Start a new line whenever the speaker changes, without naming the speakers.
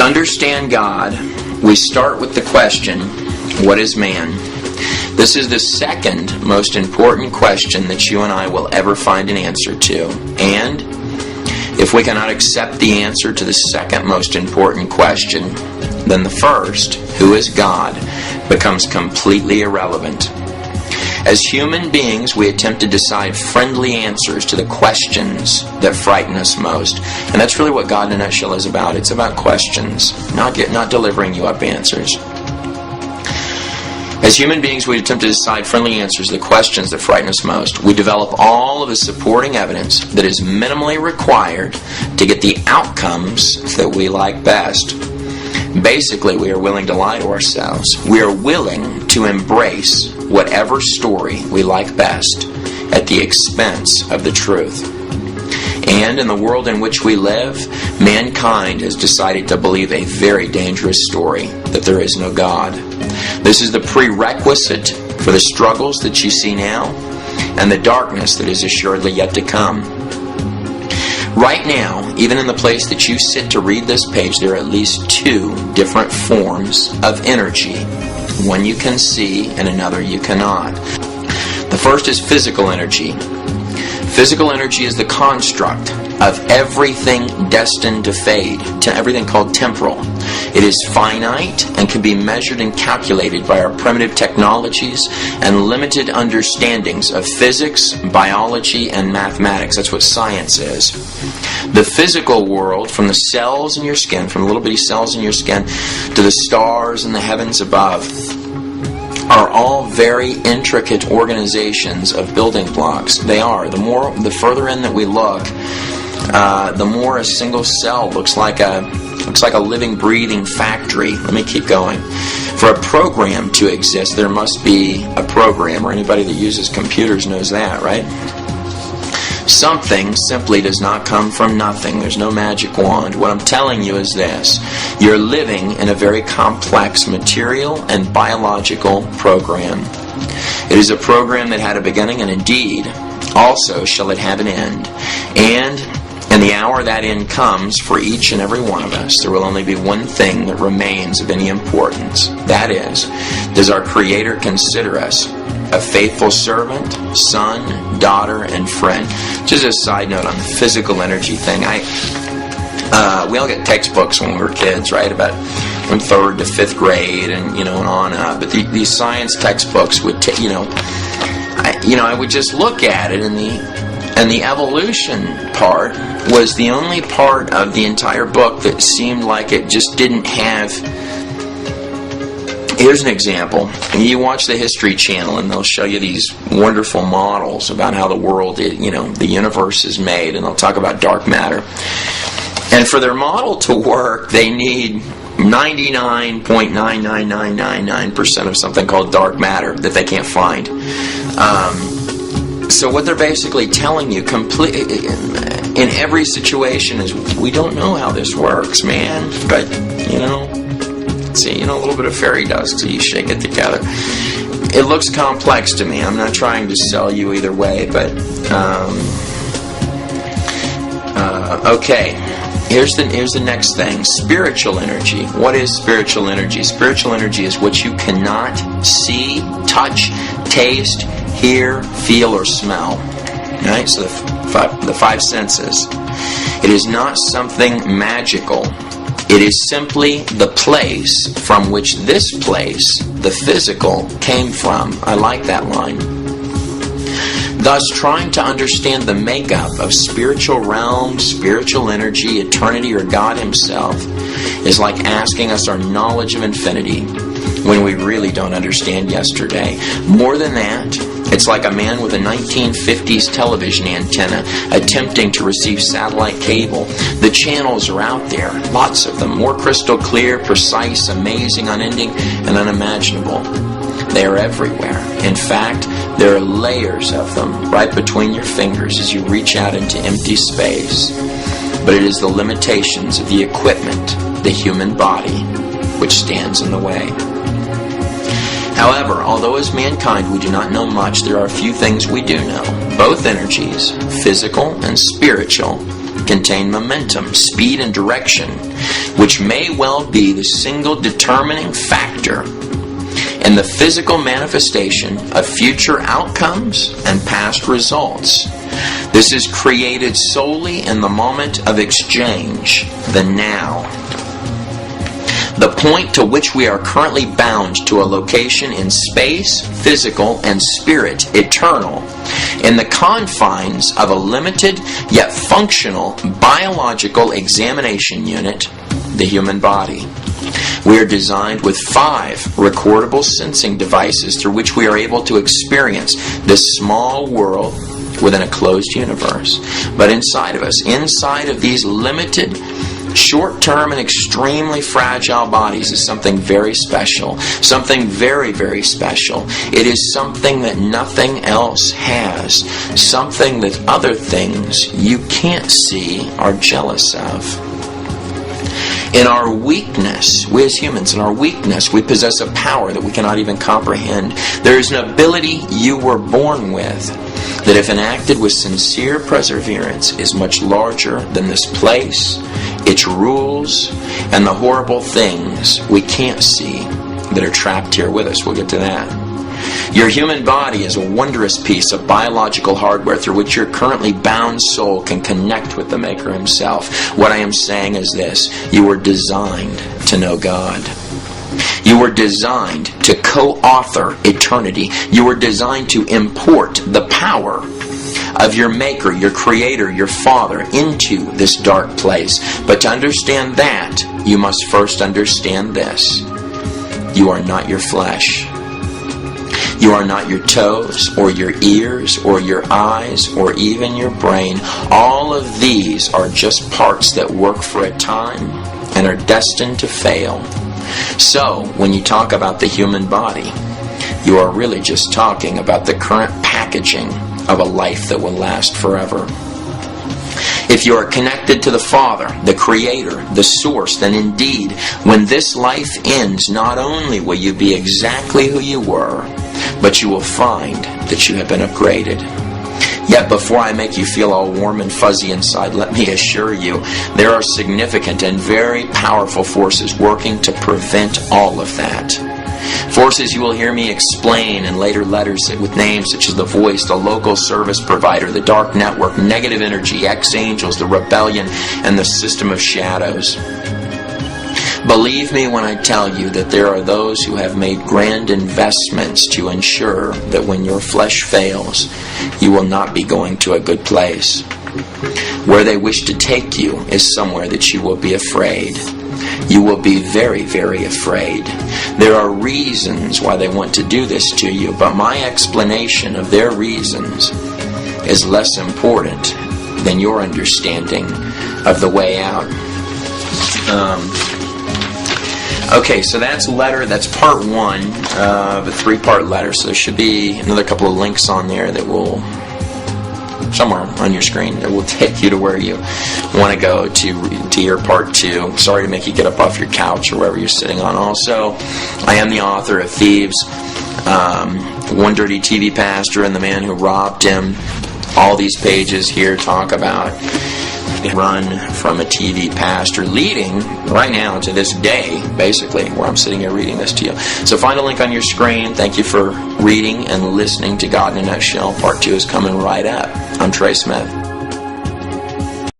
understand God, we start with the question, what is man? This is the second most important question that you and I will ever find an answer to. And if we cannot accept the answer to the second most important question, then the first, who is God, becomes completely irrelevant. As human beings, we attempt to decide friendly answers to the questions that frighten us most. And that's really what God in a nutshell is about. It's about questions, not delivering you up answers. As human beings, we attempt to decide friendly answers to the questions that frighten us most. We develop all of the supporting evidence that is minimally required to get the outcomes that we like best. Basically, we are willing to lie to ourselves. We are willing to embrace whatever story we like best at the expense of the truth. And in the world in which we live, mankind has decided to believe a very dangerous story, that there is no God. This is the prerequisite for the struggles that you see now and the darkness that is assuredly yet to come. Right now, even in the place that you sit to read this page, there are at least two different forms of energy. One you can see and another you cannot. The first is physical energy. Physical energy is the construct of everything destined to fade, to everything called temporal. It is finite and can be measured and calculated by our primitive technologies and limited understandings of physics, biology, and mathematics. That's what science is. The physical world, from the cells in your skin, from the little bitty cells in your skin, to the stars in the heavens above, are all very intricate organizations of building blocks. They are. The further in that we look, the more a single cell looks like a living, breathing factory. Let me keep going. For a program to exist, there must be a programmer. Anybody that uses computers knows that, right? Something simply does not come from nothing. There's no magic wand. What I'm telling you is this. You're living in a very complex material and biological program. It is a program that had a beginning, and indeed, also shall it have an end. And in the hour that end comes, for each and every one of us, there will only be one thing that remains of any importance. That is, does our Creator consider us a faithful servant, son, daughter, and friend? Just a side note on the physical energy thing. We all get textbooks when we were kids, right? About from 3rd to 5th grade, and and on up. But these science textbooks would, I would just look at it, and the evolution part was the only part of the entire book that seemed like it just didn't have. Here's an example. You watch the History Channel and they'll show you these wonderful models about how the world, the universe is made, and they'll talk about dark matter. And for their model to work, they need 99.99999% of something called dark matter that they can't find. So what they're basically telling you in every situation is, we don't know how this works, man. But, see, a little bit of fairy dust, so you shake it together. It looks complex to me. I'm not trying to sell you either way, but okay. Here's the next thing. Spiritual energy. What is spiritual energy? Spiritual energy is what you cannot see, touch, taste, hear, feel, or smell. Right? So the five senses. It is not something magical. It is simply the place from which this place, the physical, came from. I like that line. Thus, trying to understand the makeup of spiritual realm, spiritual energy, eternity, or God Himself is like asking us our knowledge of infinity when we really don't understand yesterday. More than that, it's like a man with a 1950s television antenna attempting to receive satellite cable. The channels are out there, lots of them, more crystal clear, precise, amazing, unending, and unimaginable. They are everywhere. In fact, there are layers of them right between your fingers as you reach out into empty space. But it is the limitations of the equipment, the human body, which stands in the way. However, although as mankind we do not know much, there are a few things we do know. Both energies, physical and spiritual, contain momentum, speed, and direction, which may well be the single determining factor in the physical manifestation of future outcomes and past results. This is created solely in the moment of exchange, the now. The point to which we are currently bound to a location in space, physical, and spirit, eternal, in the confines of a limited yet functional biological examination unit, the human body. We are designed with 5 recordable sensing devices through which we are able to experience this small world within a closed universe. But inside of us, inside of these limited, short-term and extremely fragile bodies is something very special. Something very, very special. It is something that nothing else has. Something that other things you can't see are jealous of. In our weakness, we as humans, in our weakness, we possess a power that we cannot even comprehend. There is an ability you were born with that, if enacted with sincere perseverance, is much larger than this place, its rules, and the horrible things we can't see that are trapped here with us. We'll get to that. Your human body is a wondrous piece of biological hardware through which your currently bound soul can connect with the Maker himself. What I am saying is this: you were designed to know God. You were designed to co-author eternity. You were designed to import the power of your Maker, your Creator, your Father into this dark place. But to understand that, you must first understand this: you are not your flesh. You are not your toes, or your ears, or your eyes, or even your brain. All of these are just parts that work for a time and are destined to fail. So, when you talk about the human body, you are really just talking about the current packaging of a life that will last forever. If you are connected to the Father, the Creator, the Source, then indeed, when this life ends, not only will you be exactly who you were, but you will find that you have been upgraded. Yet before I make you feel all warm and fuzzy inside, let me assure you, there are significant and very powerful forces working to prevent all of that. Forces you will hear me explain in later letters with names such as the Voice, the local service provider, the dark network, negative energy, ex-angels, the rebellion, and the system of shadows. Believe me when I tell you that there are those who have made grand investments to ensure that when your flesh fails, you will not be going to a good place. Where they wish to take you is somewhere that you will be afraid. You will be very, very afraid. There are reasons why they want to do this to you, but my explanation of their reasons is less important than your understanding of the way out. Okay, so that's part 1 of a 3-part letter. So there should be another couple of links on there that will, somewhere on your screen, that will take you to where you want to go to hear part 2. Sorry to make you get up off your couch or wherever you're sitting on. Also, I am the author of Thieves, One Dirty TV Pastor and the Man Who Robbed Him. All these pages here talk about run from a TV pastor, leading right now to this day, basically, where I'm sitting here reading this to you. So find a link on your screen. Thank you for reading and listening to God in a Nutshell. Part 2 is coming right up. I'm Trey Smith.